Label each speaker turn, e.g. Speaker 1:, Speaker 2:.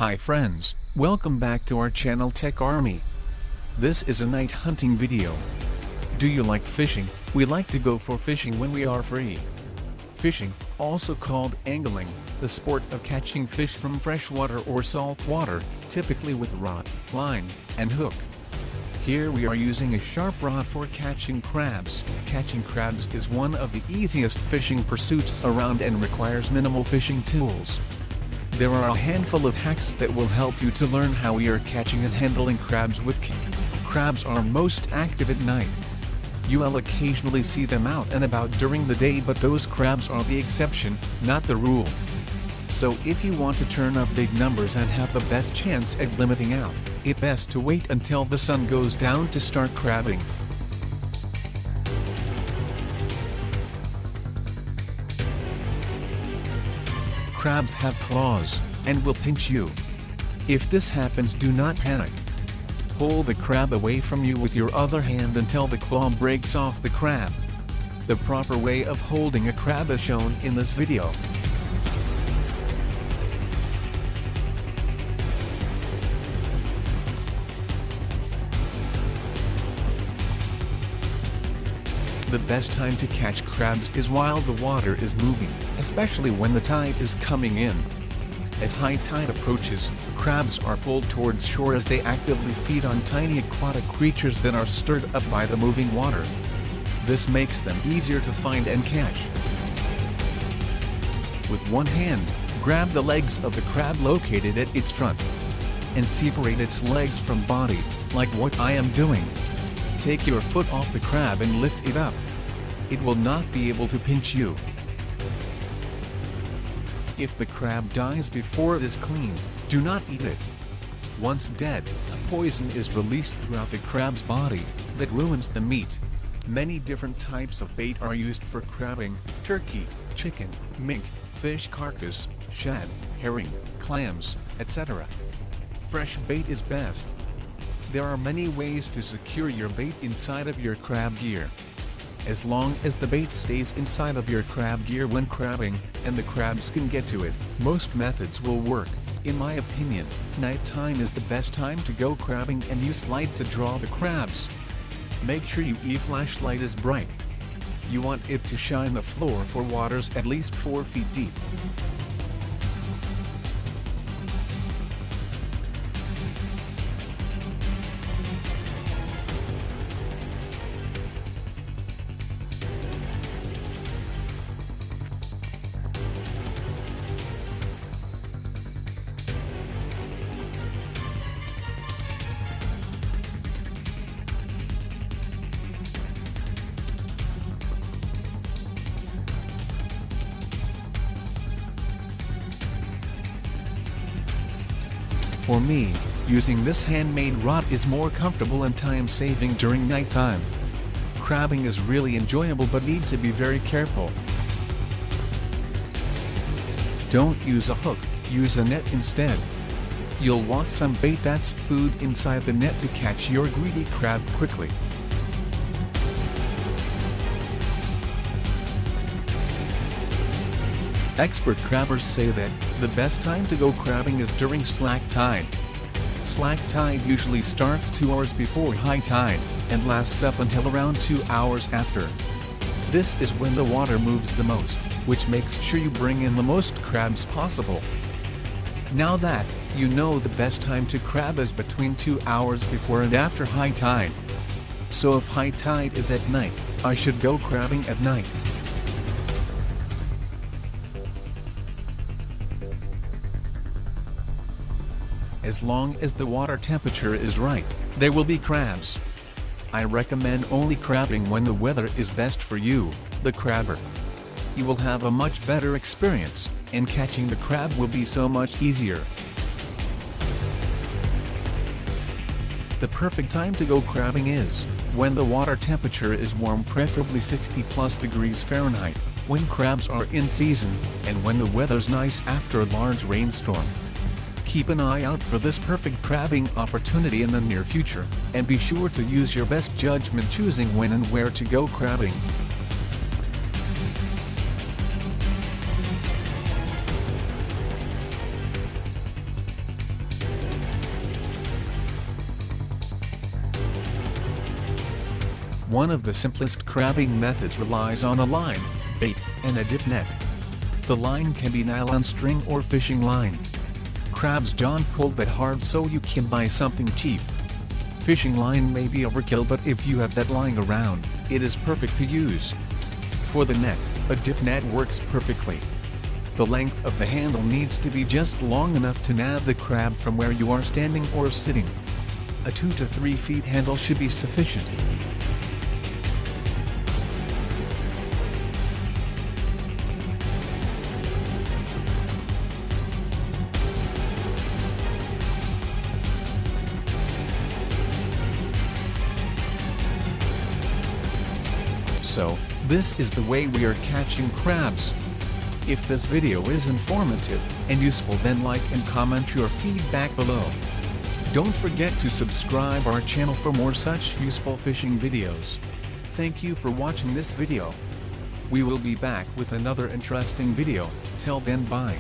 Speaker 1: Hi friends, welcome back to our channel Tech Army. This is a night hunting video. Do you like fishing? We like to go for fishing when we are free. Fishing, also called angling, the sport of catching fish from freshwater or salt water, typically with rod, line, and hook. Here we are using a sharp rod for catching crabs. Catching crabs is one of the easiest fishing pursuits around and requires minimal fishing tools. There are a handful of hacks that will help you to learn how we are catching and handling crabs with care. Crabs are most active at night. You will occasionally see them out and about during the day, but those crabs are the exception, not the rule. So if you want to turn up big numbers and have the best chance at limiting out, it's best to wait until the sun goes down to start crabbing. Crabs have claws, and will pinch you. If this happens, do not panic. Pull the crab away from you with your other hand until the claw breaks off the crab. The proper way of holding a crab is shown in this video. The best time to catch crabs is while the water is moving, especially when the tide is coming in. As high tide approaches, crabs are pulled towards shore as they actively feed on tiny aquatic creatures that are stirred up by the moving water. This makes them easier to find and catch. With one hand, grab the legs of the crab located at its front and separate its legs from body, like what I am doing. Take your foot off the crab and lift it up. It will not be able to pinch you. If the crab dies before it is cleaned, do not eat it. Once dead, a poison is released throughout the crab's body that ruins the meat. Many different types of bait are used for crabbing: turkey, chicken, mink, fish carcass, shad, herring, clams, etc. Fresh bait is best. There are many ways to secure your bait inside of your crab gear. As long as the bait stays inside of your crab gear when crabbing, and the crabs can get to it, most methods will work. In my opinion, nighttime is the best time to go crabbing and use light to draw the crabs. Make sure your flashlight is bright. You want it to shine the floor for waters at least 4 feet deep. For me, using this handmade rod is more comfortable and time-saving during nighttime. Crabbing is really enjoyable but need to be very careful. Don't use a hook, use a net instead. You'll want some bait that's food inside the net to catch your greedy crab quickly. Expert crabbers say that the best time to go crabbing is during slack tide. Slack tide usually starts 2 hours before high tide, and lasts up until around 2 hours after. This is when the water moves the most, which makes sure you bring in the most crabs possible. Now that you know, the best time to crab is between 2 hours before and after high tide. So if high tide is at night, I should go crabbing at night. As long as the water temperature is right, there will be crabs. I recommend only crabbing when the weather is best for you, the crabber. You will have a much better experience, and catching the crab will be so much easier. The perfect time to go crabbing is when the water temperature is warm, preferably 60+ degrees Fahrenheit, when crabs are in season, and when the weather's nice after a large rainstorm. Keep an eye out for this perfect crabbing opportunity in the near future, and be sure to use your best judgment choosing when and where to go crabbing. One of the simplest crabbing methods relies on a line, bait, and a dip net. The line can be nylon string or fishing line. Crabs don't pull that hard, so you can buy something cheap. Fishing line may be overkill, but if you have that lying around, it is perfect to use. For the net, a dip net works perfectly. The length of the handle needs to be just long enough to nab the crab from where you are standing or sitting. A 2 to 3 feet handle should be sufficient. So, this is the way we are catching crabs. If this video is informative and useful, then like and comment your feedback below. Don't forget to subscribe our channel for more such useful fishing videos. Thank you for watching this video. We will be back with another interesting video. Till then, bye.